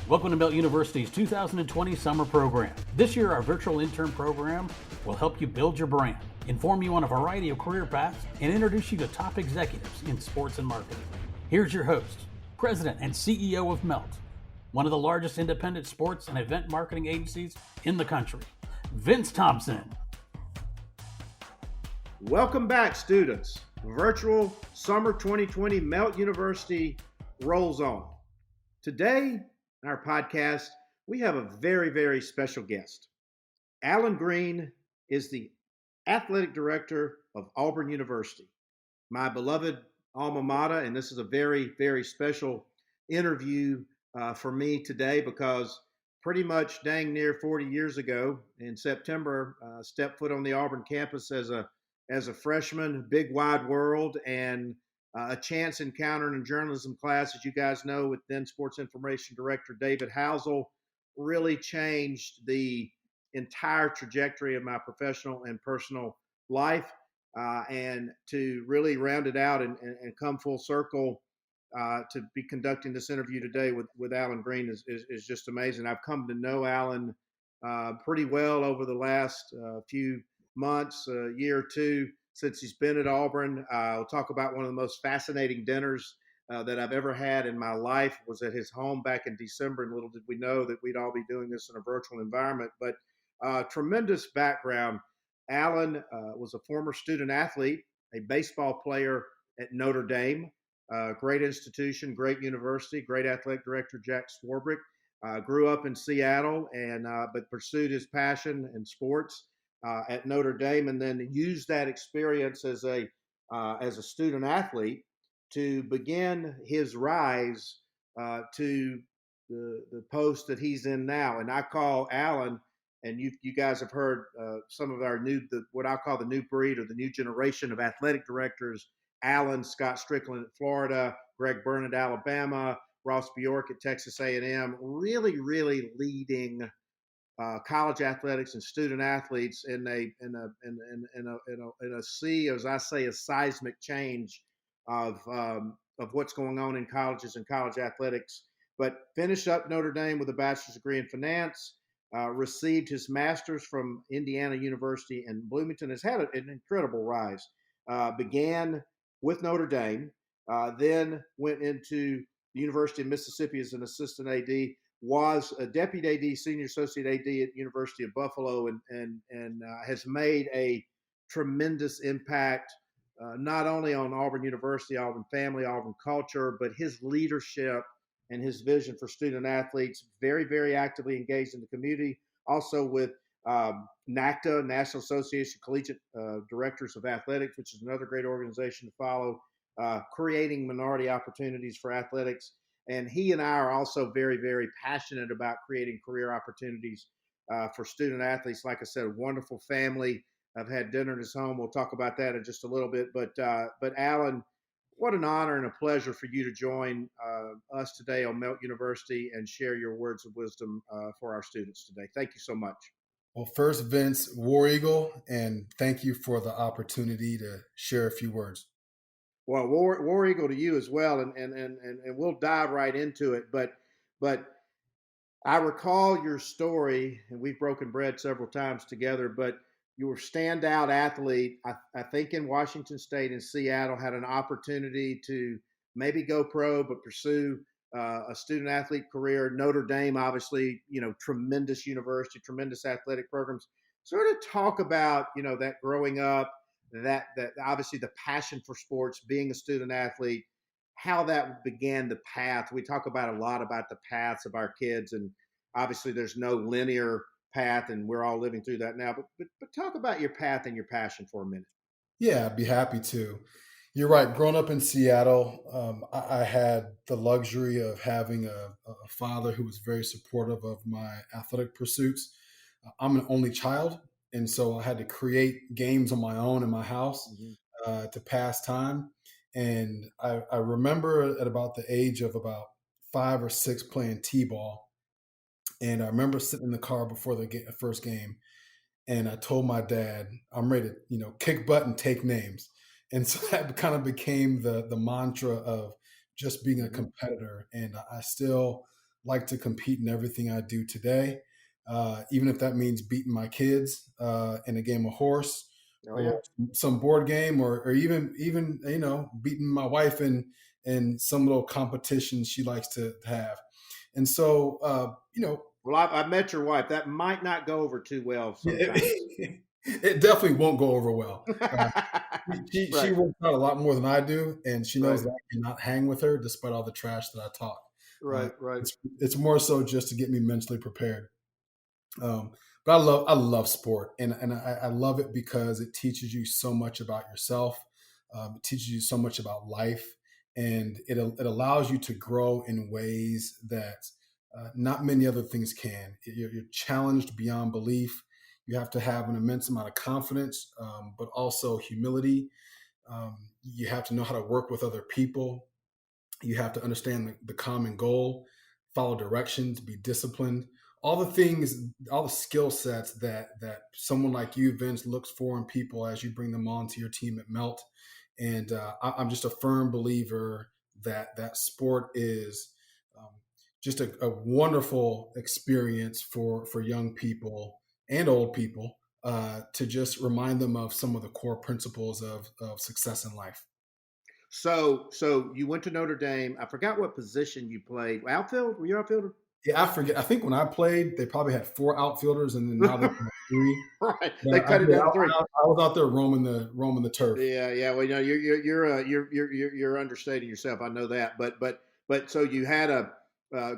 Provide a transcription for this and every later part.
Welcome to Melt University's 2020 summer program. This year, our virtual intern program will help you build your brand, inform you on a variety of career paths, and introduce you to top executives in sports and marketing. Here's your host, President and CEO of Melt, one of the largest independent sports and event marketing agencies in the country, Vince Thompson. Welcome back, students. Virtual Summer 2020 Melt University rolls on. Today, in our podcast, we have a very, very special guest. Alan Greene is the athletic director of Auburn University, my beloved alma mater, and this is a very, very special interview for me today because pretty much dang near 40 years ago in September, stepped foot on the Auburn campus as a freshman, big wide world, and a chance encounter in a journalism class, as you guys know, with then sports information director David Housel, really changed the entire trajectory of my professional and personal life. And to really round it out and come full circle to be conducting this interview today with Alan Greene is just amazing. I've come to know Alan pretty well over the last few months, year or two, since he's been at Auburn. I'll talk about one of the most fascinating dinners that I've ever had in my life was at his home back in December, and little did we know that we'd all be doing this in a virtual environment. But tremendous background. Alan was a former student athlete, a baseball player at Notre Dame, great institution, great university, great athletic director Jack Swarbrick. Grew up in Seattle and but pursued his passion in sports at Notre Dame, and then used that experience as a student athlete to begin his rise to the post that he's in now. And I call Alan, and you guys have heard some of our what I call the new breed or the new generation of athletic directors. Alan, Scott Strickland at Florida, Greg Byrne at Alabama, Ross Bjork at Texas A&M, really, really leading college athletics and student athletes in a sea, as I say, a seismic change of what's going on in colleges and college athletics. But finished up Notre Dame with a bachelor's degree in finance. Received his master's from Indiana University in Bloomington. Has had an incredible rise. Began with Notre Dame, then went into the University of Mississippi as an assistant AD. Was a deputy AD, senior associate AD at University of Buffalo, and has made a tremendous impact not only on Auburn University, Auburn family, Auburn culture, but his leadership and his vision for student athletes. Very, very actively engaged in the community. Also with NACTA, National Association of Collegiate Directors of Athletics, which is another great organization to follow, creating minority opportunities for athletics. And he and I are also very, very passionate about creating career opportunities for student athletes. Like I said, a wonderful family. I've had dinner in his home. We'll talk about that in just a little bit. But Alan, what an honor and a pleasure for you to join us today on Melt University and share your words of wisdom for our students today. Thank you so much. Well, first, Vince, War Eagle, and thank you for the opportunity to share a few words. Well, War Eagle to you as well, and we'll dive right into it. But I recall your story, and we've broken bread several times together. But you were a standout athlete. I think in Washington State and Seattle had an opportunity to maybe go pro, but pursue a student athlete career. Notre Dame, obviously, tremendous university, tremendous athletic programs. Sort of talk about that growing up. That obviously the passion for sports, being a student athlete, how that began the path. We talk about a lot about the paths of our kids, and obviously there's no linear path, and we're all living through that now. But talk about your path and your passion for a minute. Yeah, I'd be happy to. You're right. Growing up in Seattle, I had the luxury of having a father who was very supportive of my athletic pursuits. I'm an only child. And so I had to create games on my own in my house to pass time. And I remember at about the age of about 5 or 6 playing t-ball. And I remember sitting in the car before the first game. And I told my dad, I'm ready to, kick butt and take names. And so that kind of became the mantra of just being a competitor. And I still like to compete in everything I do today, even if that means beating my kids in a game of horse Oh or yeah. some board game, or even beating my wife in some little competition she likes to have. And so Well, I've met your wife. That might not go over too well sometimes. it definitely won't go over well. Uh, she Right, works out a lot more than I do, and she knows right, that I cannot hang with her despite all the trash that I talk. Uh, right. it's more so just to get me mentally prepared. But I love sport, and I love it because it teaches you so much about yourself. It teaches you so much about life, and it allows you to grow in ways that not many other things can. You're challenged beyond belief. You have to have an immense amount of confidence, but also humility. You have to know how to work with other people. You have to understand the common goal, follow directions, be disciplined. All the things, all the skill sets that someone like you, Vince, looks for in people as you bring them onto your team at Melt. And I'm just a firm believer that sport is um, just a wonderful experience for young people and old people to just remind them of some of the core principles of success in life. So you went to Notre Dame. I forgot what position you played. Outfield? Were you outfielder? Yeah, I forget. I think when I played, they probably had four outfielders, and then now they have three. Right. But They cut it down to three. I was out there roaming the turf. Yeah, yeah. Well, you're understating yourself. I know that, but so you had a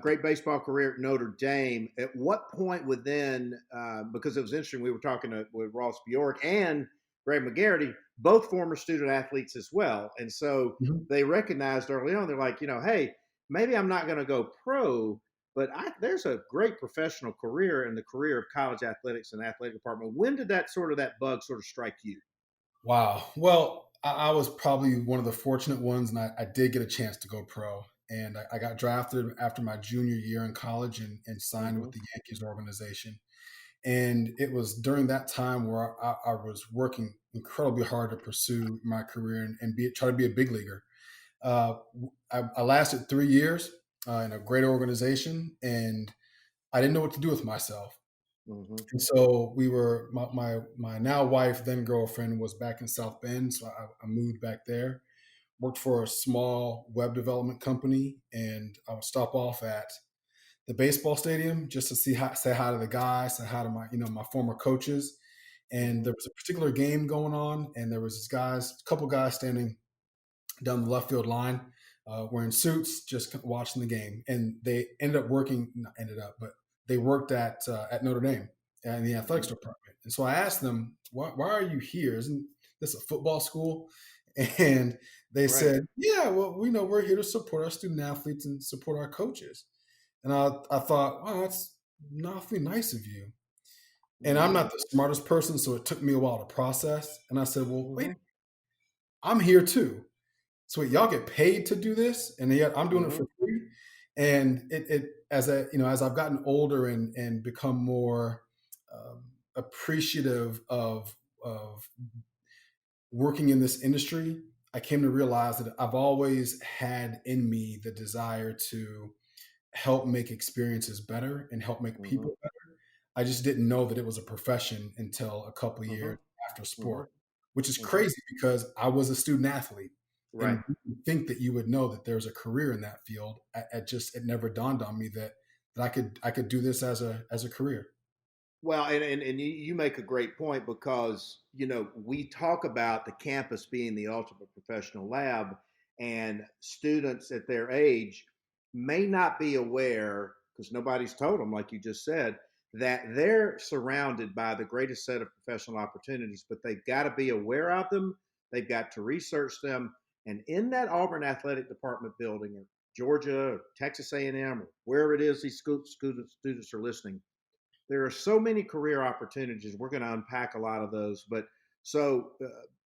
great baseball career at Notre Dame. At what point within? Because it was interesting. We were talking with Ross Bjork and Greg McGarity, both former student athletes as well, and so Mhm. they recognized early on. They're like, hey, maybe I'm not going to go pro, but there's a great professional career in the career of college athletics and athletic department. When did that bug sort of strike you? Wow. Well, I was probably one of the fortunate ones, and I did get a chance to go pro. And I got drafted after my junior year in college and signed Mm-hmm. with the Yankees organization. And it was during that time where I was working incredibly hard to pursue my career and try to be a big leaguer. Uh, I lasted 3 years in a great organization, and I didn't know what to do with myself. Mm-hmm. And so my now wife, then girlfriend, was back in South Bend, so I moved back there. Worked for a small web development company, and I would stop off at the baseball stadium just to say hi to the guys, say hi to my former coaches. And Mm-hmm. there was a particular game going on, and there was a couple guys standing down the left field line, wearing suits, just watching the game. And they ended up working, not ended up, but they worked at Notre Dame in the athletics Mm-hmm. department. And so I asked them, why are you here? Isn't this a football school? And they Right. said, yeah, well, we know we're here to support our student athletes and support our coaches. And I thought, wow, that's awfully nice of you. And I'm Mm-hmm. not the smartest person, so it took me a while to process. And I said, well, wait, Mm-hmm. I'm here too. So wait, y'all get paid to do this, and yet I'm doing it Mm-hmm. for free. And it as I've gotten older and become more appreciative of working in this industry, I came to realize that I've always had in me the desire to help make experiences better and help make Mm-hmm. people better. I just didn't know that it was a profession until a couple Mm-hmm. years after Mm-hmm. sport, which is Mm-hmm. crazy because I was a student athlete. Right. And you think that you would know that there's a career in that field. It never dawned on me that I could do this as a career. Well, and you make a great point because, we talk about the campus being the ultimate professional lab, and students at their age may not be aware, because nobody's told them, like you just said, that they're surrounded by the greatest set of professional opportunities, but they've got to be aware of them. They've got to research them. And in that Auburn Athletic Department building, or Georgia, or Texas A&M, or wherever it is these students are listening, there are so many career opportunities. We're going to unpack a lot of those, but so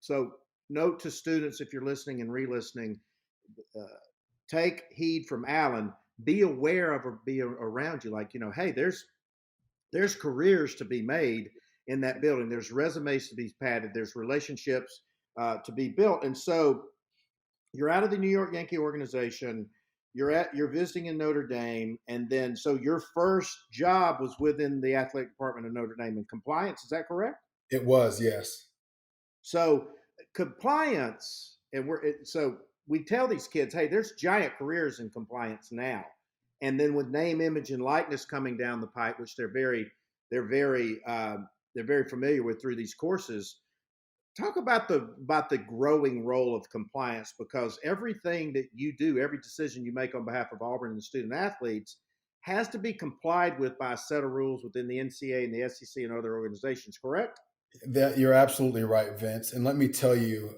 so note to students, if you're listening and re-listening, uh, take heed from Alan. Be aware of, or be around you. Like, hey, there's careers to be made in that building. There's resumes to be padded. There's relationships to be built. And so you're out of the New York Yankee organization. you're visiting in Notre Dame, and then so your first job was within the athletic department of Notre Dame in compliance. Is that correct? It was, yes. So compliance, and so we tell these kids, hey, there's giant careers in compliance now, and then with name, image, and likeness coming down the pipe, which they're very they're very familiar with through these courses. Talk about the growing role of compliance, because everything that you do, every decision you make on behalf of Auburn and the student athletes, has to be complied with by a set of rules within the NCAA and the SEC and other organizations. Correct? That you're absolutely right, Vince. And let me tell you,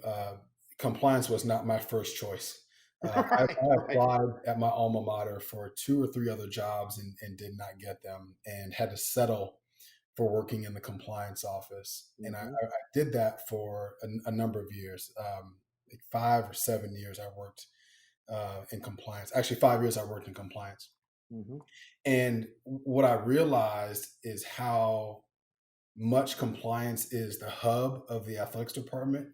compliance was not my first choice. I Right, right. applied at my alma mater for two or three other jobs and did not get them, and had to settle for working in the compliance office. And Mm-hmm. I did that for a number of years. Like 5 or 7 years I worked in compliance. Actually, 5 years I worked in compliance. Mm-hmm. And what I realized is how much compliance is the hub of the athletics department.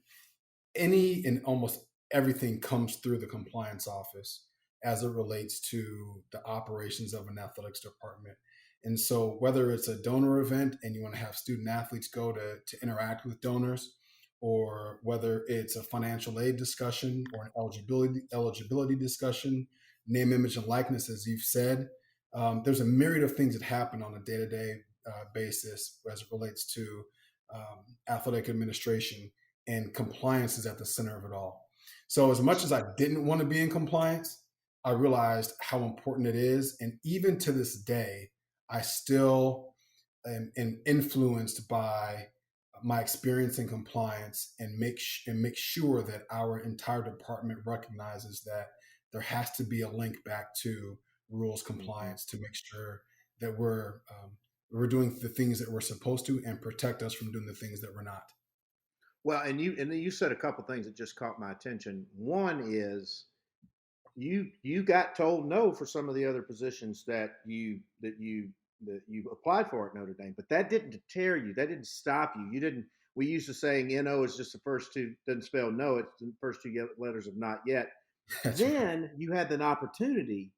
Any and almost everything comes through the compliance office as it relates to the operations of an athletics department. And so, whether it's a donor event and you want to have student athletes go to interact with donors, or whether it's a financial aid discussion or an eligibility discussion, name, image, and likeness, as you've said, there's a myriad of things that happen on a day to day basis as it relates to athletic administration, and compliance is at the center of it all. So, as much as I didn't want to be in compliance, I realized how important it is. And even to this day, I still am influenced by my experience in compliance, and make sure that our entire department recognizes that there has to be a link back to rules Mm-hmm. compliance to make sure that we're doing the things that we're supposed to, and protect us from doing the things that we're not. Well, and then you said a couple things that just caught my attention. One is you got told no for some of the other positions that you applied for at Notre Dame, but that didn't deter you. That didn't stop you. You didn't. We used to saying "no" is just the first two, doesn't spell no. It's the first two letters of not yet. That's right. Then you had an opportunity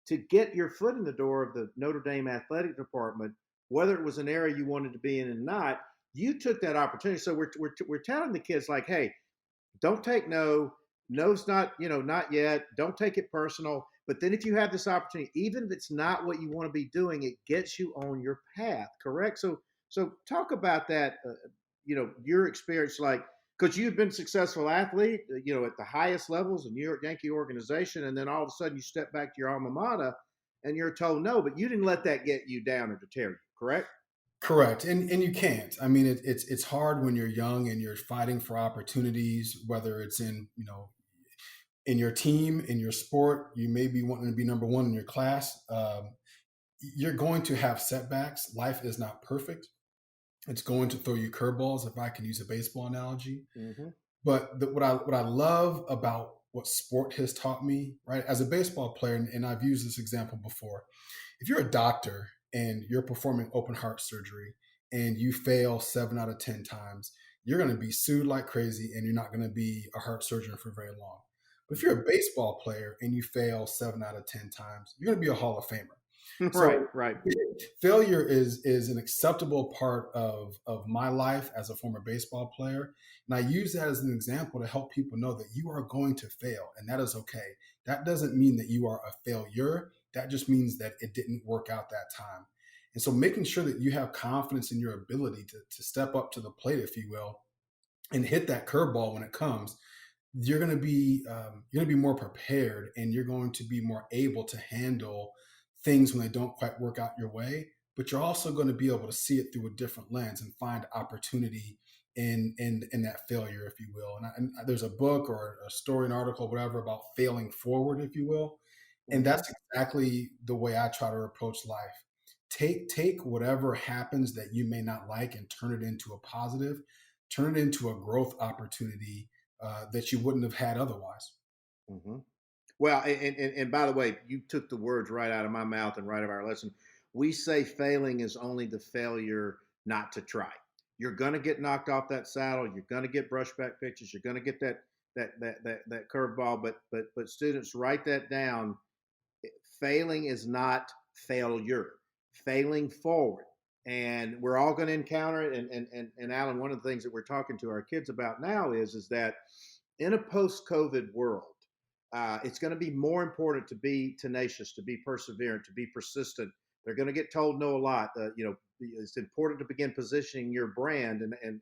to get your foot in the door of the Notre Dame athletic department, whether it was an area you wanted to be in or not. You took that opportunity. So we're telling the kids like, hey, don't take no. No's not, not yet. Don't take it personal. But then if you have this opportunity, even if it's not what you want to be doing, it gets you on your path. Correct. So talk about that. Your experience, like, because you've been a successful athlete, at the highest levels of New York Yankee organization, and then all of a sudden you step back to your alma mater, and you're told no, but you didn't let that get you down or deter you. Correct. Correct, and you can't. I mean, it's hard when you're young and you're fighting for opportunities, whether it's in your team, in your sport. You may be wanting to be number one in your class. You're going to have setbacks. Life is not perfect. It's going to throw you curveballs, if I can use a baseball analogy. Mm-hmm. But what I love about what sport has taught me, right, as a baseball player, and I've used this example before. If you're a doctor and you're performing open heart surgery and you fail 7 out of 10 times, you're going to be sued like crazy, and you're not going to be a heart surgeon for very long. But if you're a baseball player and you fail 7 out of 10 times, you're going to be a Hall of Famer. Right. So Right. failure is an acceptable part of my life as a former baseball player. And I use that as an example to help people know that you are going to fail, and that is okay. That doesn't mean that you are a failure. That just means that it didn't work out that time. And so making sure that you have confidence in your ability to step up to the plate, if you will, and hit that curveball when it comes, you're going to be more prepared, and you're going to be more able to handle things when they don't quite work out your way. But you're also going to be able to see it through a different lens and find opportunity in that failure, if you will. And there's a book or a story, an article, whatever, about failing forward, if you will. And Mm-hmm. that's exactly the way I try to approach life. Take whatever happens that you may not like and turn it into a positive, turn it into a growth opportunity that you wouldn't have had otherwise. Mm-hmm. Well, and by the way, you took the words right out of my mouth and right of our lesson. We say failing is only the failure not to try. You're going to get knocked off that saddle. You're going to get brushback pitches. You're going to get that curveball. But students, write that down. failing is not failure, failing forward. And we're all going to encounter it. And Alan, one of the things that we're talking to our kids about now is that in a post-COVID world, it's going to be more important to be tenacious, to be perseverant, to be persistent. They're going to get told no a lot. It's important to begin positioning your brand. And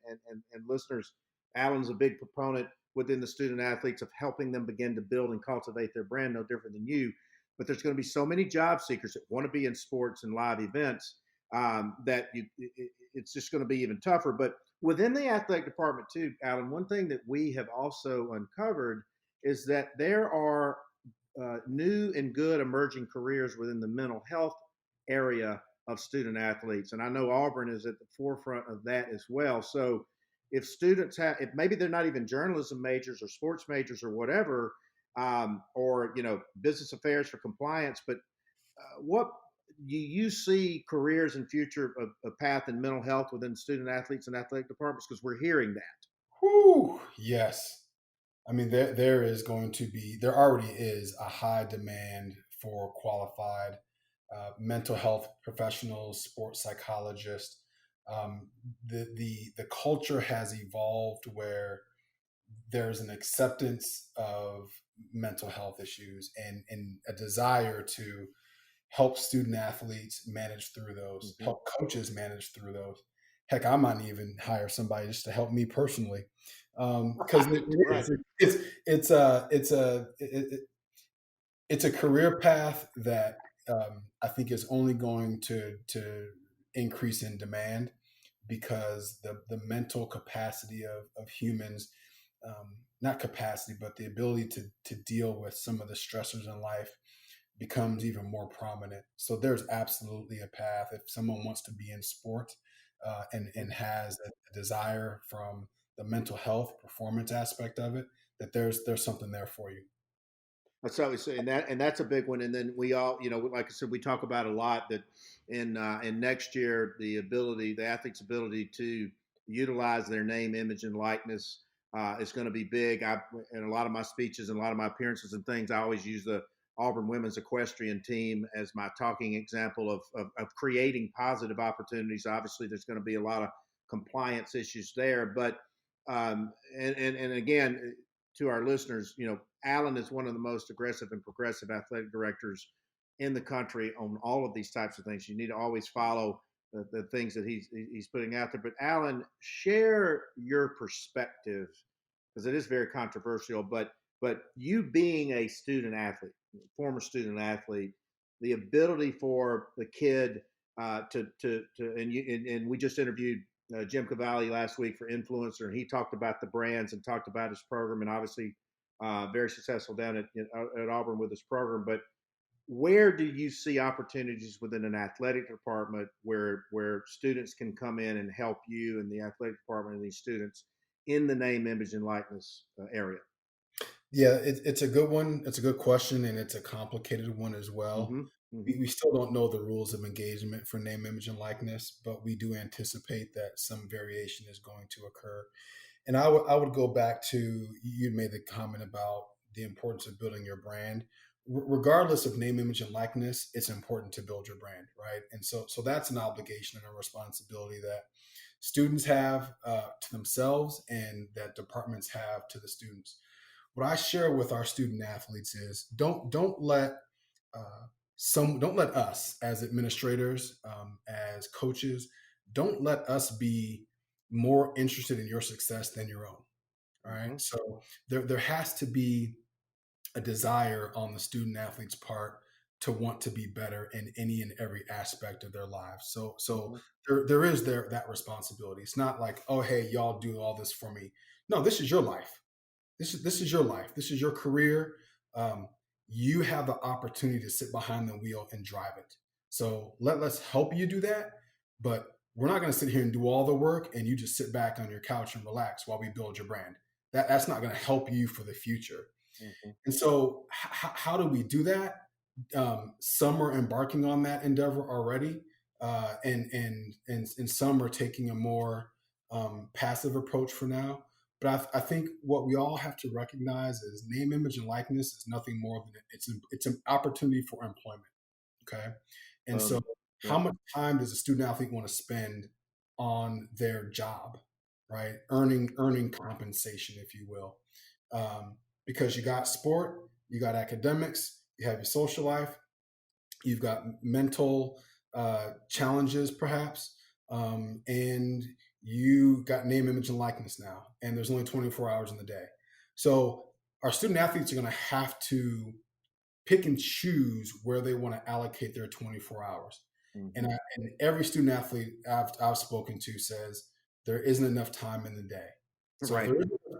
listeners, Alan's a big proponent within the student athletes of helping them begin to build and cultivate their brand, no different than you. But there's going to be so many job seekers that want to be in sports and live events it's just going to be even tougher. But within the athletic department too, Alan, one thing that we have also uncovered is that there are new and good emerging careers within the mental health area of student athletes. And I know Auburn is at the forefront of that as well. So if students if maybe they're not even journalism majors or sports majors or whatever, or, business affairs for compliance, but what you see careers and future of a path in mental health within student athletes and athletic departments? Because we're hearing that. Whew, yes. I mean, there already is a high demand for qualified mental health professionals, sports psychologists. The culture has evolved where there's an acceptance of mental health issues and a desire to help student athletes manage through those, help coaches manage through those. Heck, I might even hire somebody just to help me personally, because it's a career path that I think is only going to increase in demand because the mental capacity of humans, not capacity, but the ability to deal with some of the stressors in life becomes even more prominent. So there's absolutely a path if someone wants to be in sport and has a desire from the mental health performance aspect of it, that there's something there for you. That's always saying that, and that's a big one. And then we all, like I said, we talk about a lot that in next year, the athlete's ability to utilize their name, image, and likeness is going to be big. In a lot of my speeches and a lot of my appearances and things, I always use the Auburn women's equestrian team as my talking example of creating positive opportunities. Obviously, there's going to be a lot of compliance issues there, but and again, to our listeners, Alan is one of the most aggressive and progressive athletic directors in the country on all of these types of things. You need to always follow the things that he's putting out there. But Alan, share your perspective because it is very controversial. But you being a student athlete, former student athlete, the ability for the kid and we just interviewed Jim Cavalli last week for Influencer, and he talked about the brands and talked about his program, and obviously very successful down at Auburn with his program. But where do you see opportunities within an athletic department where students can come in and help you in the athletic department and these students in the name, image, and likeness area? Yeah, it's a good one. It's a good question, and it's a complicated one as well. We still don't know the rules of engagement for name, image, and likeness, but we do anticipate that some variation is going to occur. And I would go back to, you made the comment about the importance of building your brand. Regardless of name, image, and likeness, it's important to build your brand, right? And so that's an obligation and a responsibility that students have to themselves and that departments have to the students. What I share with our student athletes is don't let us as administrators, as coaches, don't let us be more interested in your success than your own. All right. So there has to be a desire on the student athlete's part to want to be better in any and every aspect of their lives. So there is that responsibility. It's not like, oh, hey, y'all do all this for me. No, this is your life. This is your life. This is your career. You have the opportunity to sit behind the wheel and drive it. So let's help you do that. But we're not going to sit here and do all the work and you just sit back on your couch and relax while we build your brand. That's not going to help you for the future. And so how do we do that? Some are embarking on that endeavor already. And some are taking a more passive approach for now. But I think what we all have to recognize is name, image, and likeness is nothing more than it's an opportunity for employment. Okay. And so Um, how yep. much time does a student athlete want to spend on their job, right? Earning compensation, if you will. Because you got sport, you got academics, you have your social life, you've got mental challenges, perhaps, and you got name, image, and likeness now. And there's only 24 hours in the day. So our student athletes are going to have to pick and choose where they want to allocate their 24 hours. Mm-hmm. And every student athlete I've spoken to says there isn't enough time in the day. So Right.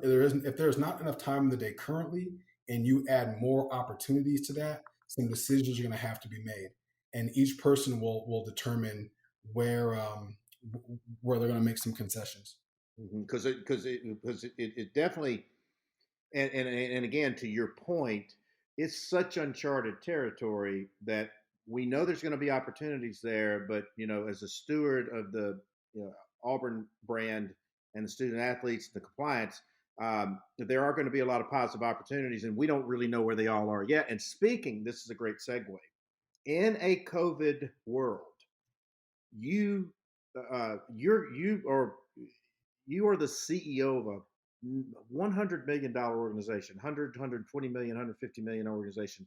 if there's not enough time in the day currently, and you add more opportunities to that, some decisions are going to have to be made, and each person will determine where where they're going to make some concessions. Because it definitely, and again, to your point, it's such uncharted territory that we know there's going to be opportunities there, but as a steward of the Auburn brand and the student athletes, the compliance, there are going to be a lot of positive opportunities, and we don't really know where they all are yet. And speaking, this is a great segue. In a COVID world, you you are the CEO of a $100 million organization, 120 million, 150 million organization,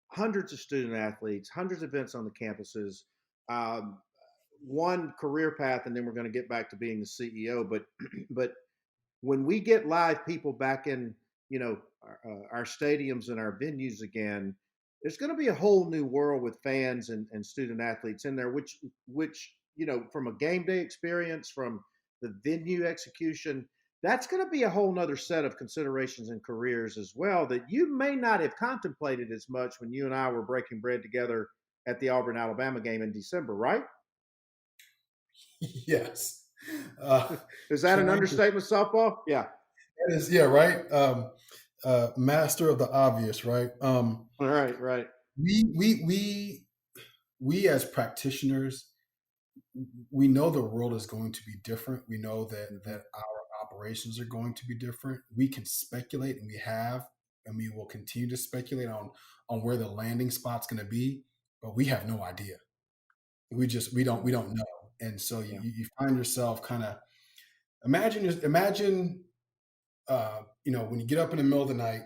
hundreds of student athletes, hundreds of events on the campuses, um, one career path, and then we're going to get back to being the CEO. But but when we get live people back in, our stadiums and our venues again, there's going to be a whole new world with fans and student athletes in there, which from a game day experience, from the venue execution, that's going to be a whole nother set of considerations and careers as well that you may not have contemplated as much when you and I were breaking bread together at the Auburn Alabama game in December, right? Yes. Uh, Is that an trying to understatement, softball? Yeah. that is, yeah, right. Master of the obvious, right? All right, right. We we we we as practitioners, we know the world is going to be different. We know Mm-hmm. that our operations are going to be different. We can speculate, and we have, and we will continue to speculate on where the landing spot's going to be, but we have no idea. We don't know, and so Yeah. you find yourself kind of imagine when you get up in the middle of the night,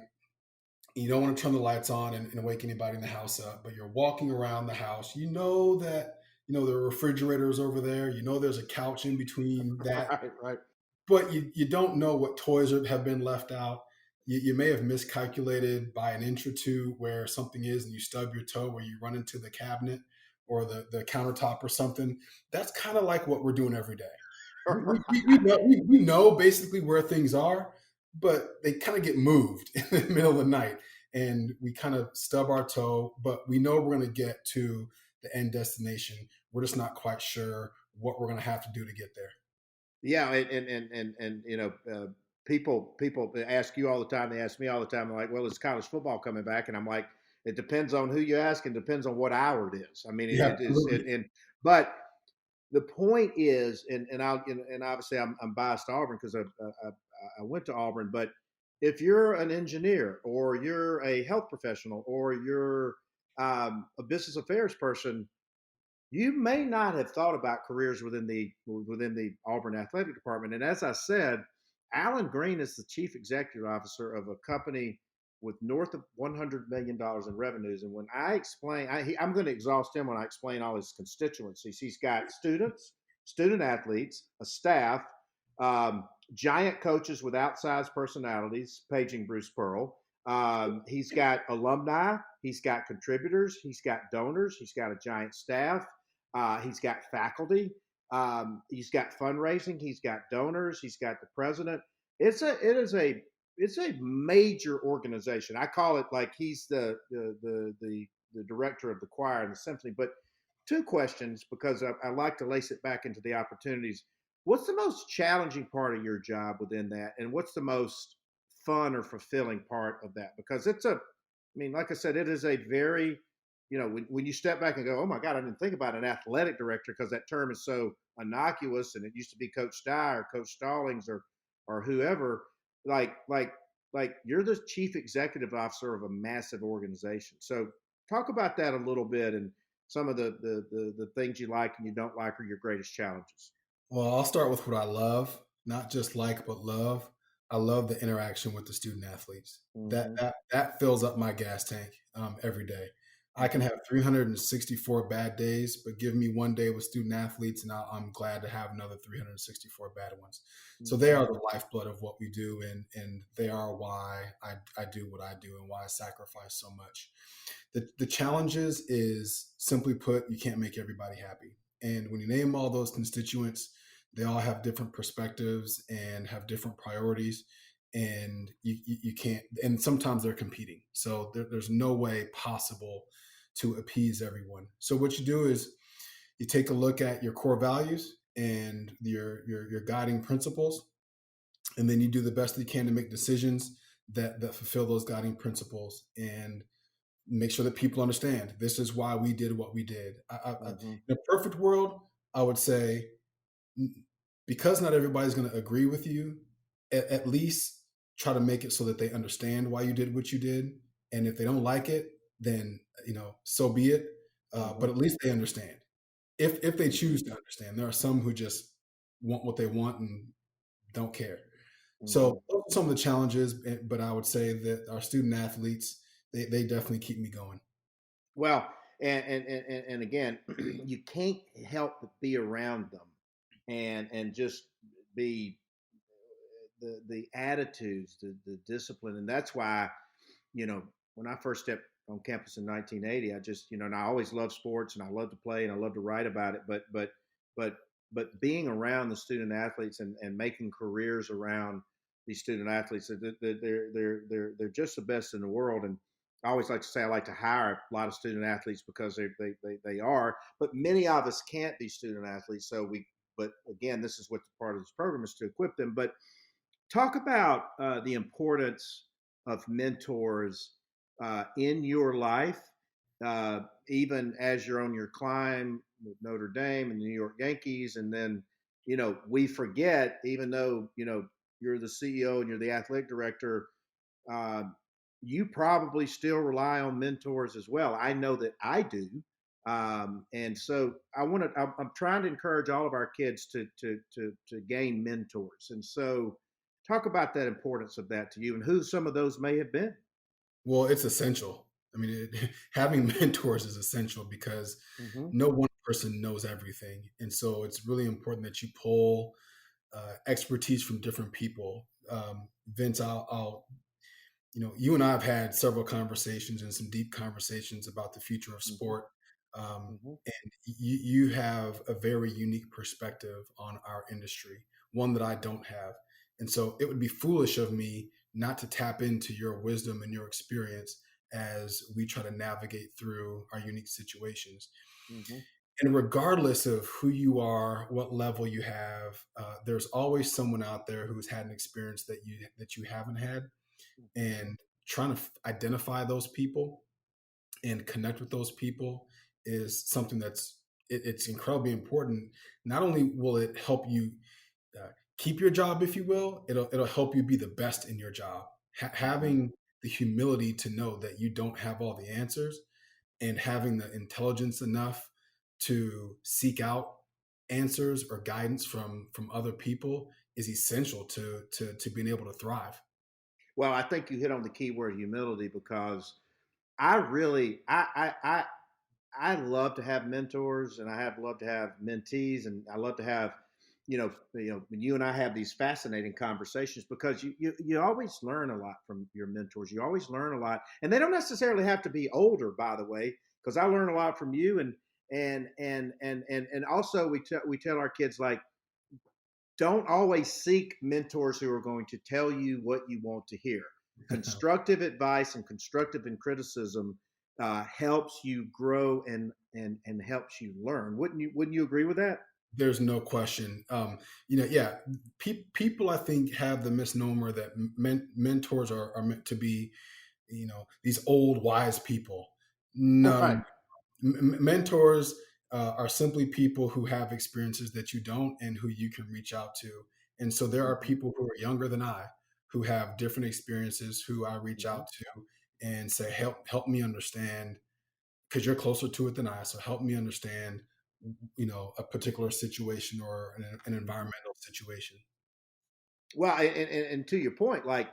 you don't want to turn the lights on and wake anybody in the house up, but you're walking around the house. You know that the refrigerator is over there. You know there's a couch in between that, Right, right. but you don't know what toys have been left out. You may have miscalculated by an inch or two where something is, and you stub your toe, where you run into the cabinet or the countertop or something. That's kind of like what we're doing every day. We know basically where things are, but they kind of get moved in the middle of the night, and we kind of stub our toe, but we know we're going to get to the end destination. We're just not quite sure what we're going to have to do to get there. Yeah, and people ask you all the time. They ask me all the time. They're like, "Well, is college football coming back?" And I'm like, "It depends on who you ask, and depends on what hour it is." I mean, Yeah, it is, absolutely. but the point is, and obviously I'm biased to Auburn because I went to Auburn, but if you're an engineer or you're a health professional or you're a business affairs person, you may not have thought about careers within the Auburn athletic department. And as I said, Alan Greene is the chief executive officer of a company with north of $100 million in revenues. And when I explain, I'm going to exhaust him when I explain all his constituencies. He's got students, student athletes, a staff, um, giant coaches with outsized personalities, paging Bruce Pearl. He's got alumni, he's got contributors, he's got donors, he's got a giant staff. He's got faculty. He's got fundraising. He's got donors. He's got the president. It's a major organization. I call it like he's the director of the choir and the symphony. But two questions, because I like to lace it back into the opportunities. What's the most challenging part of your job within that, and what's the most fun or fulfilling part of that? Because like I said, it is a very when you step back and go, oh my God, I didn't think about an athletic director because that term is so innocuous, and it used to be Coach Dye or Coach Stallings or whoever. Like you're the chief executive officer of a massive organization. So talk about that a little bit, and some of the things you like and you don't like, or your greatest challenges? Well, I'll start with what I love, not just like, but love. I love the interaction with the student athletes. That Hmm. that that fills up my gas tank every day. I can Hmm. have 364 bad days, but give me one day with student athletes, and I'm glad to have another 364 bad ones. So they Hmm. are the lifeblood of what we do, and they are why I do what I do and why I sacrifice so much. The challenges is, simply put, you can't make everybody happy. And when you name all those constituents, they all have different perspectives and have different priorities, and you can't, and sometimes they're competing, so there's no way possible to appease everyone. So what you do is you take a look at your core values and your guiding principles, and then you do the best that you can to make decisions that fulfill those guiding principles, and make sure that people understand this is why we did what we did. Hmm. In a perfect world, I would say, because not everybody's going to agree with you, at least try to make it so that they understand why you did what you did. And if they don't like it, then so be it. Hmm. But at least they understand. If they choose to understand, there are some who just want what they want and don't care. Hmm. So those are some of the challenges, but I would say that our student athletes, they definitely keep me going. Well, and again, you can't help but be around them, and just be the attitudes, the discipline, and that's why, when I first stepped on campus in 1980, I just, and I always loved sports and I love to play and I love to write about it, but but being around the student athletes and making careers around these student athletes, they're just the best in the world. And I always like to say I like to hire a lot of student athletes because they are, but many of us can't be student athletes. But again, this is what the part of this program is, to equip them. But talk about the importance of mentors in your life, even as you're on your climb with Notre Dame and the New York Yankees. And then, we forget, even though, you're the CEO and you're the athletic director, uh, you probably still rely on mentors as well. I know that I do. And so I'm trying to encourage all of our kids to gain mentors. And so talk about that importance of that to you and who some of those may have been. Well, it's essential. I mean, having mentors is essential because Hmm. no one person knows everything, and so it's really important that you pull expertise from different people. Vince, you and I have had several conversations and some deep conversations about the future of Hmm. sport. Hmm. And you have a very unique perspective on our industry, one that I don't have. And so it would be foolish of me not to tap into your wisdom and your experience as we try to navigate through our unique situations. Hmm. And regardless of who you are, what level you have, there's always someone out there who's had an experience that you haven't had, and trying to identify those people and connect with those people is something it's incredibly important. Not only will it help you uh, keep your job, if you will, it'll help you be the best in your job. Hmm. Having the humility to know that you don't have all the answers, and having the intelligence enough to seek out answers or guidance from other people is essential to being able to thrive. Well, I think you hit on the key word, humility, because I really, I love to have mentors, and I have love to have mentees, and I love to have, when you and I have these fascinating conversations, because you always learn a lot from your mentors. You always learn a lot, and they don't necessarily have to be older, by the way, because I learn a lot from you. And also we tell our kids, like, don't always seek mentors who are going to tell you what you want to hear. Constructive advice and constructive and criticism helps you grow and helps you learn. Wouldn't you agree with that? There's no question. Yeah, people I think have the misnomer that mentors are meant to be, these old wise people. No, no, Right. no. Mentors are simply people who have experiences that you don't, and who you can reach out to. And so there are Hmm. people who are younger than I, who have different experiences, who I reach Hmm. out to and say, help me understand because you're closer to it than I. So help me understand, a particular situation or an environmental situation. Well, and to your point, like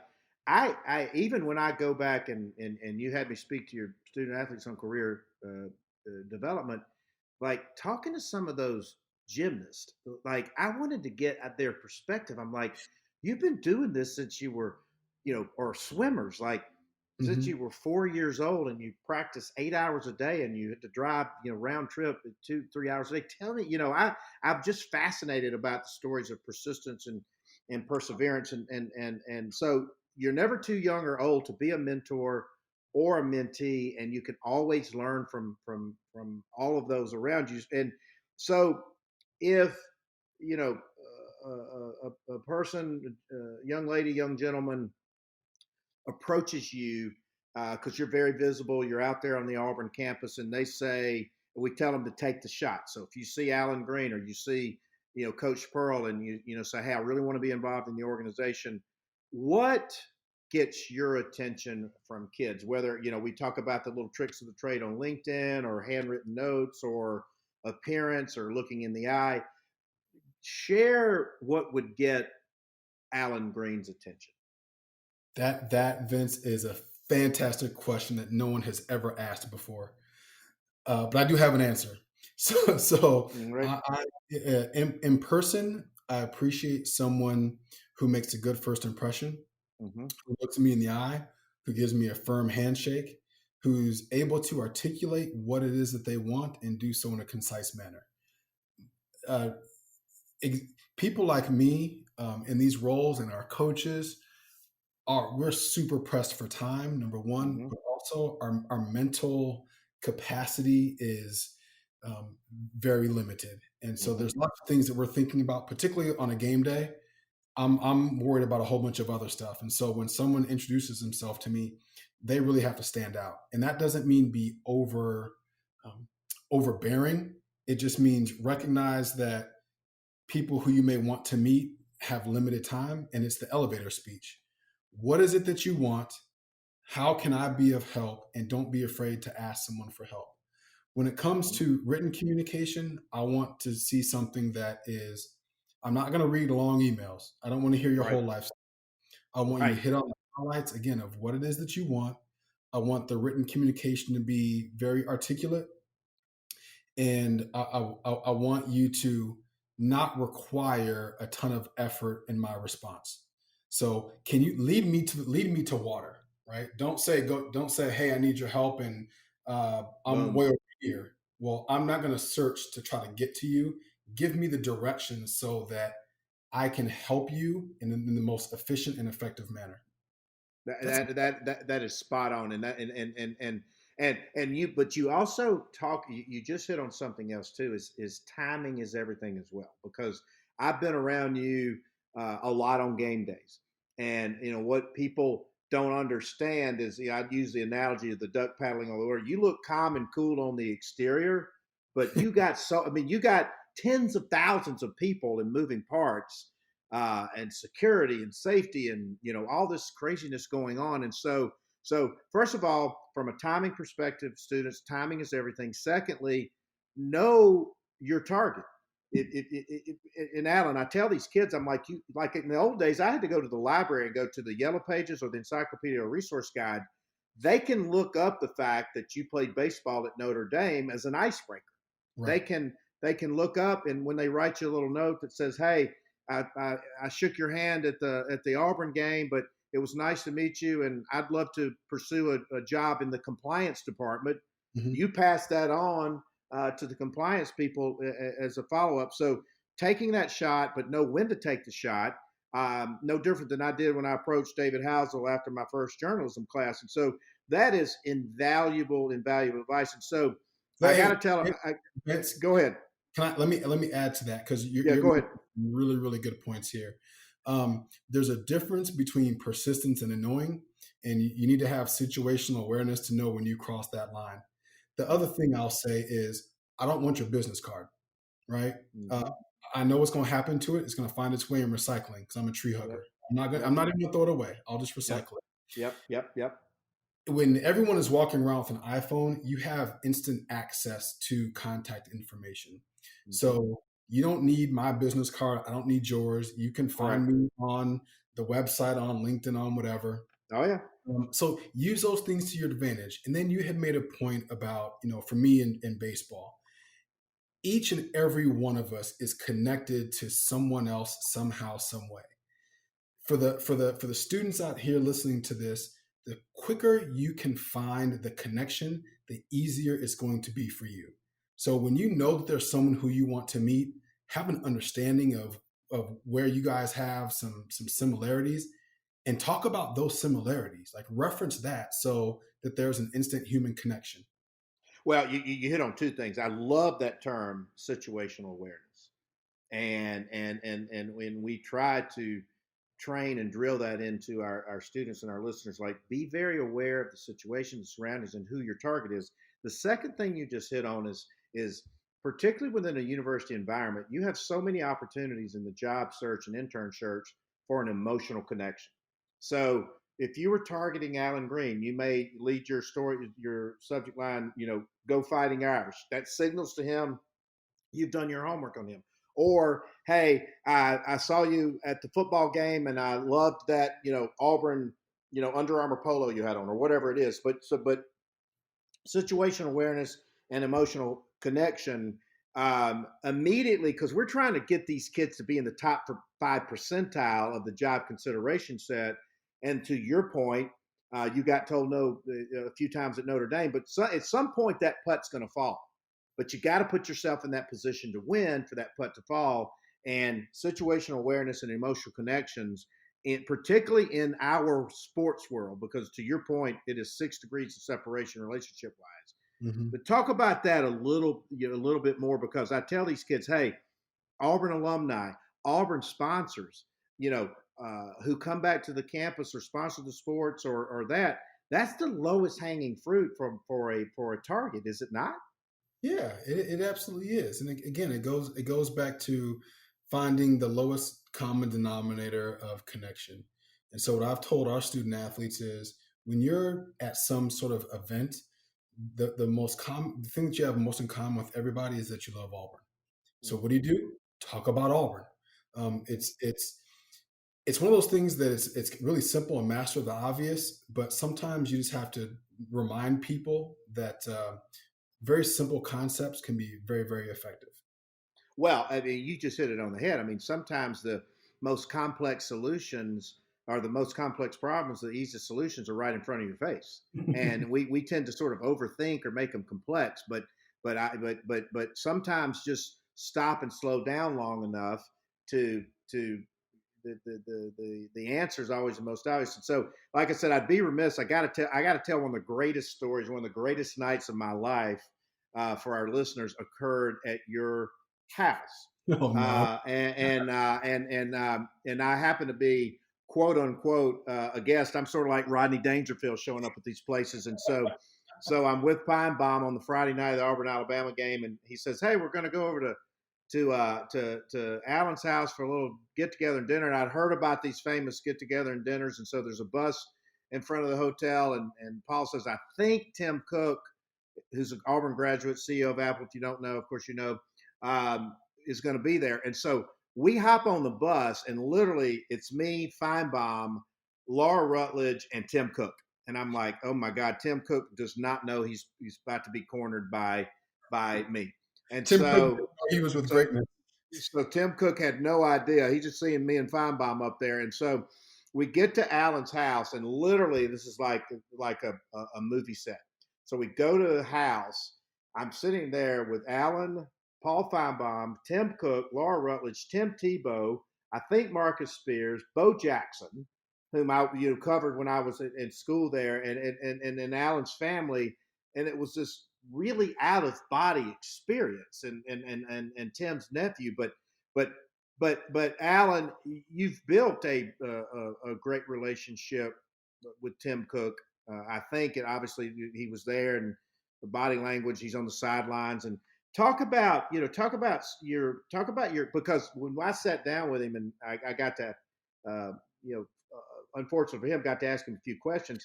I even when I go back and you had me speak to your student athletes on career development, like talking to some of those gymnasts, like I wanted to get at their perspective. I'm like, you've been doing this since you were, or swimmers, like since you Hmm. were 4 years old and you practice 8 hours a day and you had to drive, round trip 2, 3 hours a day. Tell me, I'm just fascinated about the stories of persistence and perseverance. And so you're never too young or old to be a mentor or a mentee, and you can always learn from all of those around you. And so if a person, young lady, young gentleman, approaches you because you're very visible, you're out there on the Auburn campus, and they say, we tell them to take the shot. So if you see Alan Greene or you see, Coach Pearl, and you say, hey, I really want to be involved in the organization, what gets your attention from kids? Whether, we talk about the little tricks of the trade on LinkedIn or handwritten notes or appearance or looking in the eye. Share what would get Alan Greene's attention. That Vince is a fantastic question that no one has ever asked before. But I do have an answer. So Right. in person, I appreciate someone who makes a good first impression, Mm-hmm. who looks me in the eye, who gives me a firm handshake, who's able to articulate what it is that they want and do so in a concise manner. Uh, ex- People like me in these roles and our coaches we're super pressed for time, number one, Mm-hmm. but also our mental capacity is very limited. And so Mm-hmm. there's lots of things that we're thinking about, particularly on a game day. I'm worried about a whole bunch of other stuff. And so when someone introduces himself to me, they really have to stand out. And that doesn't mean be um, overbearing. It just means recognize that people who you may want to meet have limited time, and it's the elevator speech. What is it that you want? How can I be of help? And don't be afraid to ask someone for help. When it comes Mm-hmm. to written communication, I want to see something that is, I'm not going to read long emails. I don't want to hear your Right. whole life. I want you to Right. hit on the highlights again of what it is that you want. I want the written communication to be very articulate, and I want you to not require a ton of effort in my response. So can you lead me to water, right? Don't say, hey, I need your help, and I'm Boom. way over here. Well, I'm not going to search to try to get to you. Give me the direction so that I can help you in the most efficient and effective manner. That That's that is spot on, and that and you, but you also talk. You just hit on something else too. Is timing is everything as well, because I've been around you a lot on game days, and what people don't understand is, I'd use the analogy of the duck paddling on the water. You look calm and cool on the exterior, but you got tens of thousands of people and moving parts, and security and safety and all this craziness going on. And so first of all, from a timing perspective, students, timing is everything. Secondly, know your target. And Alan, I tell these kids, I'm like, you like in the old days, I had to go to the library and go to the yellow pages or the encyclopedia or resource guide. They can look up the fact that you played baseball at Notre Dame as an icebreaker. They right. can they can look up, and when they write you a little note that says, "Hey, I shook your hand at the Auburn game, but it was nice to meet you, and I'd love to pursue a job in the compliance department." Mhm. You pass that on to the compliance people as a follow up. So taking that shot, but know when to take the shot. No different than I did when I approached David Housel after my first journalism class, and so that is invaluable advice. And so I got to Hey, tell. hey, Vince, Go ahead. let me add to that because Yeah, you're go ahead. making really really good points here. There's a difference between persistence and annoying, and you need to have situational awareness to know when you cross that line. The other thing I'll say is I don't want your business card, right? Uh, Mm-hmm. I know what's going to happen to it. It's going to find its way in recycling because I'm a tree Yep. hugger. I'm Yep. not even going to throw it away. I'll just Yep. recycle it. Yep. Yep. Yep. when everyone is walking around with an iPhone, you have instant access to contact information. Mhm. So you don't need my business card. I don't need yours. You can Right. find me on the website, on LinkedIn, on whatever. Oh yeah. So use those things to your advantage. And then you had made a point about, for me in baseball, each and every one of us is connected to someone else somehow, some way. For the students out here listening to this, the quicker you can find the connection, the easier it's going to be for you. So when you know that there's someone who you want to meet, have an understanding of where you guys have some similarities, and talk about those similarities. Like reference that so that there's an instant human connection. Well, you hit on two things. I love that term, situational awareness, and when we try to train and drill that into our students and our listeners, like be very aware of the situation, the surroundings, and who your target is. The second thing you just hit on is particularly within a university environment, you have so many opportunities in the job search and intern search for an emotional connection. So if you were targeting Alan Greene, you may lead your story, your subject line, go Fighting Irish. That signals to him you've done your homework on him. Or, hey, I saw you at the football game and I loved that, Auburn, Under Armour polo you had on, or whatever it is. But situational awareness and emotional connection immediately, because we're trying to get these kids to be in the top 5 percentile of the job consideration set. And to your point, you got told no a few times at Notre Dame, but at some point that putt's going to fall. But you got to put yourself in that position to win for that putt to fall. And situational awareness and emotional connections, particularly in our sports world, because to your point, it is 6 degrees of separation relationship wise. Mm-hmm. But talk about that a little bit more, because I tell these kids, hey, Auburn alumni, Auburn sponsors, who come back to the campus or sponsor the sports or that's the lowest hanging fruit for a target, is it not? Yeah, it absolutely is. And again, it goes back to finding the lowest common denominator of connection. And so what I've told our student athletes is when you're at some sort of event, the thing that you have most in common with everybody is that you love Auburn. So what do? Talk about Auburn. It's one of those things that it's really simple and master the obvious, but sometimes you just have to remind people that very simple concepts can be very, very effective. Well, I mean, you just hit it on the head. I mean, sometimes the most complex solutions are the most complex problems. The easiest solutions are right in front of your face, and we tend to sort of overthink or make them complex. But sometimes just stop and slow down long enough to the answer is always the most obvious. And so, like I said, I'd be remiss. I got to tell one of the greatest stories, one of the greatest nights of my life for our listeners occurred at your house. Oh no. And I happen to be quote unquote a guest. I'm sort of like Rodney Dangerfield showing up at these places, and so I'm with Feinbaum on the Friday night of the Auburn Alabama game, and he says, "Hey, we're going to go over to Alan's house for a little get together and dinner." And I'd heard about these famous get together and dinners, and so there's a bus in front of the hotel, and Paul says, "I think Tim Cook, who's an Auburn graduate, CEO of Apple, if you don't know, of course you know, is going to be there." And so we hop on the bus, and literally it's me, Feinbaum, Laura Rutledge, and Tim Cook. And I'm like, oh my God, Tim Cook does not know he's about to be cornered by me. And Tim Cook, so he was with so greatness. so Tim Cook had no idea. He's just seeing me and Feinbaum up there. And so we get to Alan's house, and literally this is like a movie set. So we go to the house. I'm sitting there with Alan, Paul Feinbaum, Tim Cook, Laura Rutledge, Tim Tebow, I think Marcus Spears, Bo Jackson, whom I covered when I was in school there, and Alan's family. And it was this really out of body experience, and Tim's nephew. But Alan, you've built a great relationship with Tim Cook. I think it obviously he was there, and the body language. He's on the sidelines, and talk about your because when I sat down with him and I got to uh, you know unfortunately for him, got to ask him a few questions.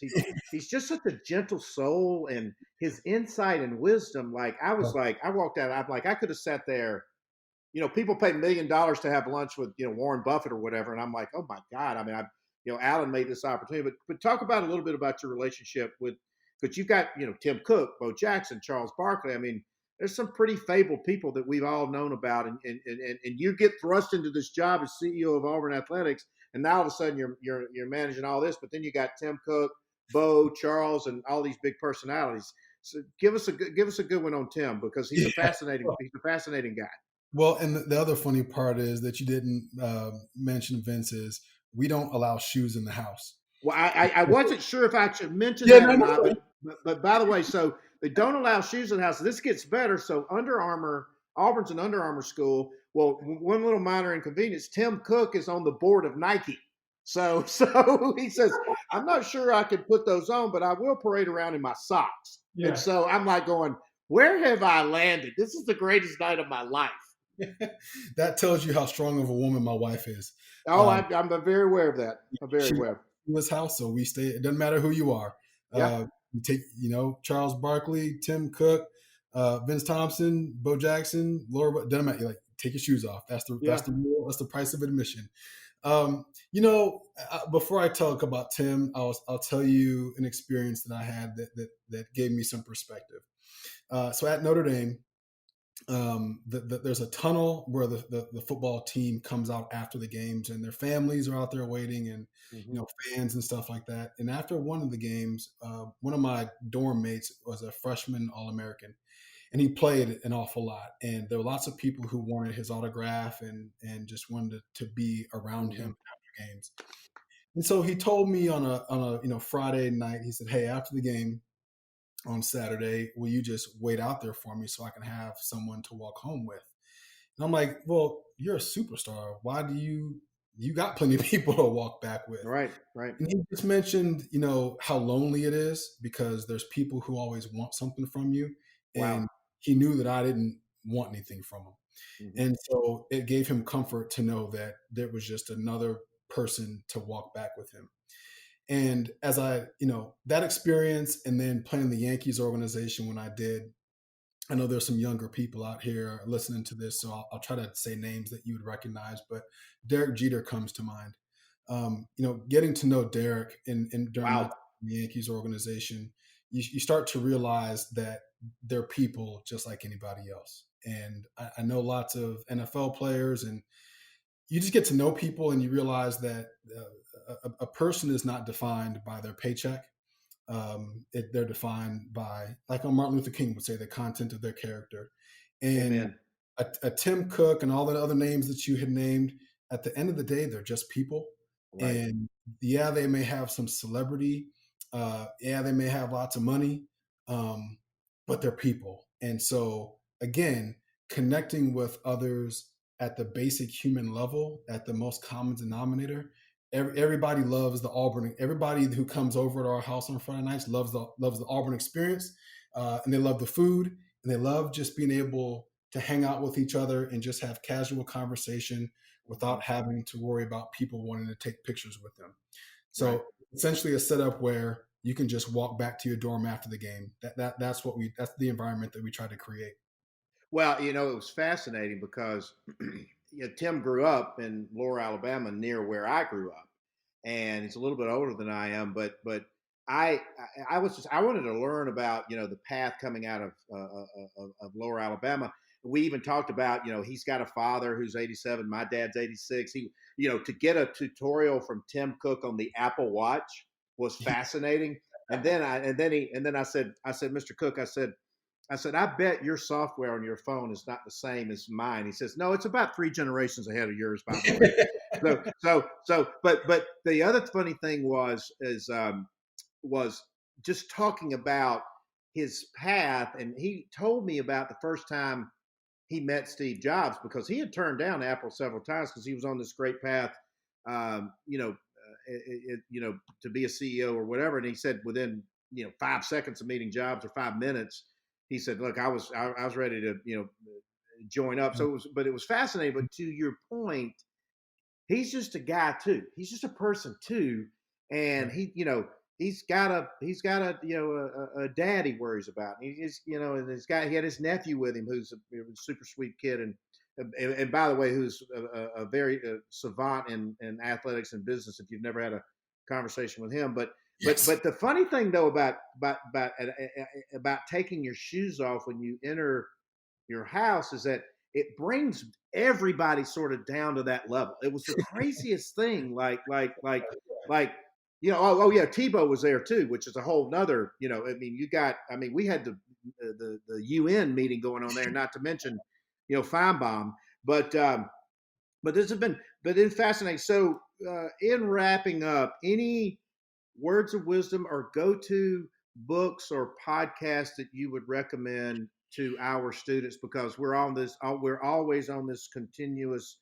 He's just such a gentle soul, and his insight and wisdom. Like I was like, I walked out. I'm like, I could have sat there. People pay $1 million to have lunch with Warren Buffett or whatever, and I'm like, oh my God. I mean, Alan made this opportunity, but talk about a little bit about your relationship with, because you've got Tim Cook, Bo Jackson, Charles Barkley. I mean, there's some pretty fabled people that we've all known about, and you get thrust into this job as CEO of Auburn Athletics, and now all of a sudden you're managing all this, but then you got Tim Cook, Bo, Charles, and all these big personalities. So give us a good one on Tim, because he's a fascinating guy. Well, and the other funny part is that you didn't mention, Vince, is we don't allow shoes in the house. Well, I wasn't sure if I should mention Yeah, that or no, not, no. but by the way, so they don't allow shoes in the house. This gets better. So Under Armour, Auburn's an Under Armour school. Well, one little minor inconvenience: Tim Cook is on the board of Nike. So he says, I'm not sure I could put those on, but I will parade around in my socks. Yeah. And so I'm like going, where have I landed? This is the greatest night of my life. That tells you how strong of a woman my wife is. Oh, I'm very aware of that. I'm very aware. In this house, so we stay. It doesn't matter who you are. Yeah. You take, Charles Barkley, Tim Cook, Vince Thompson, Bo Jackson, Laura. Doesn't matter. Like, take your shoes off. That's the rule. That's the price of admission. Before I talk about Tim, I'll tell you an experience that I had that gave me some perspective. So at Notre Dame, there's a tunnel where the football team comes out after the games, and their families are out there waiting, and fans and stuff like that. And after one of the games, one of my dorm mates was a freshman All-American, and he played an awful lot. And there were lots of people who wanted his autograph and just wanted to be around him after games. And so he told me on a Friday night, he said, "Hey, after the game on Saturday, will you just wait out there for me so I can have someone to walk home with?" And I'm like, "Well, you're a superstar. Why do you got plenty of people to walk back with?" Right. And he just mentioned, how lonely it is because there's people who always want something from you. And he knew that I didn't want anything from him. Mm-hmm. And so it gave him comfort to know that there was just another person to walk back with him. And as that experience, and then playing in the Yankees organization when I did, I know there's some younger people out here listening to this, so I'll try to say names that you would recognize, but Derek Jeter comes to mind. Getting to know Derek during the Yankees organization, you start to realize that they're people just like anybody else. And I know lots of NFL players, and you just get to know people, and you realize that a person is not defined by their paycheck. They're defined by, like Martin Luther King would say, the content of their character. And a Tim Cook and all the other names that you had named, at the end of the day, they're just people. Right. And they may have some celebrity. They may have lots of money, but they're people. And so, again, connecting with others at the basic human level, at the most common denominator. Everybody loves the Auburn. Everybody who comes over to our house on Friday nights loves the Auburn experience, and they love the food, and they love just being able to hang out with each other and just have casual conversation without having to worry about people wanting to take pictures with them. So essentially, a setup where you can just walk back to your dorm after the game. That's the environment that we try to create. Well, it was fascinating because Tim grew up in Lower Alabama, near where I grew up, and he's a little bit older than I am. But I wanted to learn about the path coming out of Lower Alabama. We even talked about he's got a father who's 87, my dad's 86. He to get a tutorial from Tim Cook on the Apple Watch was fascinating. And then I said, Mr. Cook, I said, I bet your software on your phone is not the same as mine. He says, no, it's about 3 generations ahead of yours, by the way. But the other funny thing was just talking about his path. And he told me about the first time he met Steve Jobs, because he had turned down Apple several times because he was on this great path, to be a CEO or whatever. And he said within 5 seconds of meeting Jobs, or 5 minutes, he said, "Look, I was ready to join up." So it was fascinating. But to your point, he's just a guy too. He's just a person too, and Right. he's got a a dad he worries about. And he's and he had his nephew with him who's a super sweet kid, and by the way, who's a very savant in athletics and business. If you've never had a conversation with him, Yes. but the funny thing though about taking your shoes off when you enter your house is that it brings everybody sort of down to that level. It was the craziest thing. Like oh yeah, Tebow was there too, which is a whole nother. I mean, we had the UN meeting going on there, not to mention Feinbaum, but this has been it's fascinating. So in wrapping up, any words of wisdom or go-to books or podcasts that you would recommend to our students, because we're always on this continuous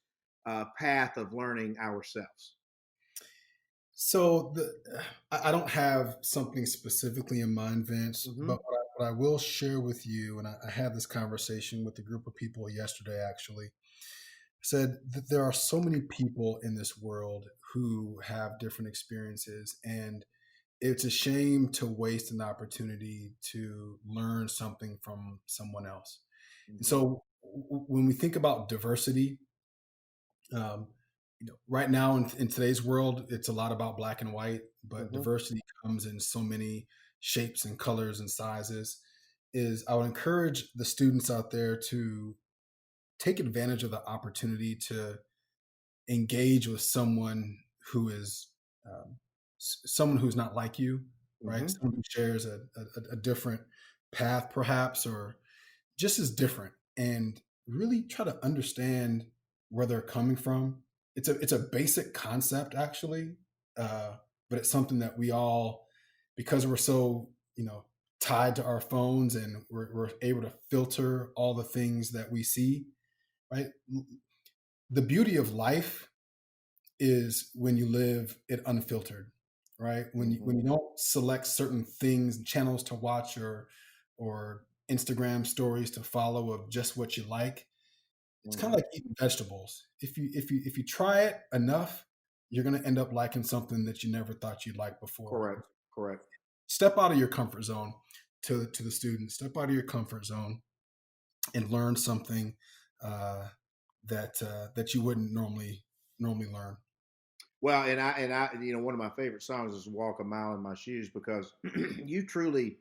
path of learning ourselves. So I don't have something specifically in mind, Vince, Mm-hmm. but what I will share with you, and I had this conversation with a group of people yesterday actually, said that there are so many people in this world who have different experiences, and it's a shame to waste an opportunity to learn something from someone else. And Mm-hmm. so when we think about diversity, um, right now in today's world, it's a lot about black and white, but Mm-hmm. diversity comes in so many shapes and colors and sizes. Is I would encourage the students out there to take advantage of the opportunity to engage with someone who is someone who's not like you, right? Mm-hmm. Someone who shares a different path, perhaps, or just as different, and really try to understand where they're coming from. It's a basic concept actually, uh, but it's something that we all, because we're so tied to our phones and we're able to filter all the things that we see. Right, the beauty of life is when you live it unfiltered, right? Mm-hmm. When you don't select certain things and channels to watch or Instagram stories to follow of just what you like. It's kind Mm-hmm. of like eating vegetables. If you try it enough, you're going to end up liking something that you never thought you'd like before. Correct. Correct. Step out of your comfort zone. To the students, step out of your comfort zone and learn something uh, that you wouldn't normally learn. Well, and I, one of my favorite songs is "Walk a Mile in My Shoes" because you truly,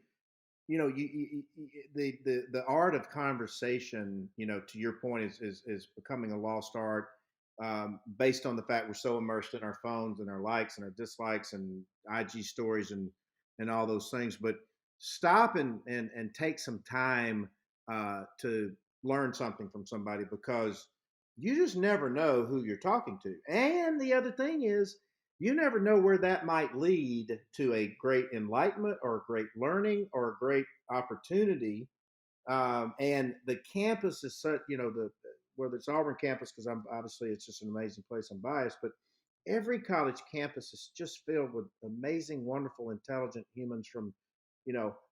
the art of conversation, to your point, is becoming a lost art, based on the fact we're so immersed in our phones and our likes and our dislikes and IG stories and all those things. But stop and take some time to learn something from somebody, because you just never know who you're talking to. And the other thing is, you never know where that might lead to a great enlightenment or a great learning or a great opportunity. And the campus is such, whether it's Auburn campus, because I'm obviously it's just an amazing place. I'm biased, but every college campus is just filled with amazing, wonderful, intelligent humans from,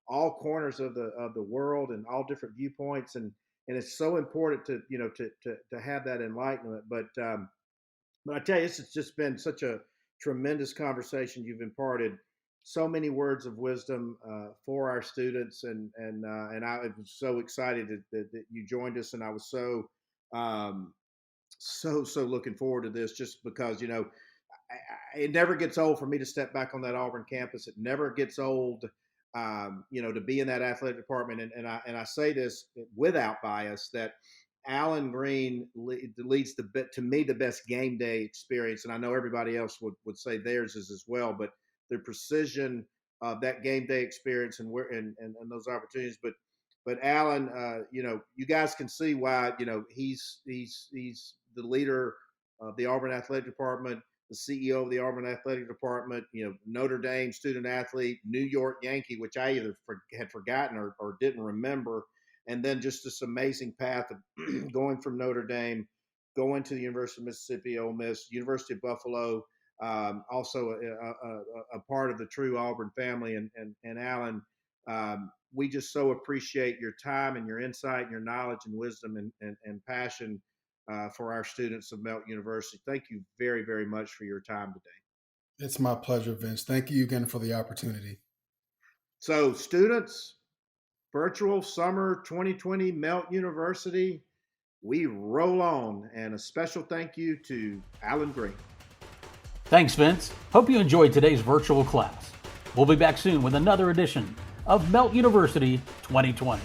all corners of the world and all different viewpoints. And it's so important to, to have that enlightenment. But I tell you, this has just been such a tremendous conversation. You've imparted so many words of wisdom for our students, and I was so excited that you joined us, and I was um, so looking forward to this, just because it never gets old for me to step back on that Auburn campus. It never gets old, to be in that athletic department. And I say this without bias, that Alan Greene leads to me the best game day experience, and I know everybody else would say theirs is as well. But the precision of that game day experience and where and those opportunities, but Alan, you guys can see why he's the leader of the Auburn athletic department, the CEO of the Auburn athletic department, Notre Dame student athlete, New York Yankee, which I either had forgotten or didn't remember, and then just this amazing path of going from Notre Dame, going to the University of Mississippi, Ole Miss, University of Buffalo, also a part of the true Auburn family, and Alan. We just so appreciate your time and your insight and your knowledge and wisdom and passion for our students of Melt University. Thank you very, very much for your time today. It's my pleasure, Vince. Thank you again for the opportunity. So, students, virtual summer 2020 Melt University, we roll on. And a special thank you to Alan Greene. Thanks, Vince. Hope you enjoyed today's virtual class. We'll be back soon with another edition of Melt University 2020.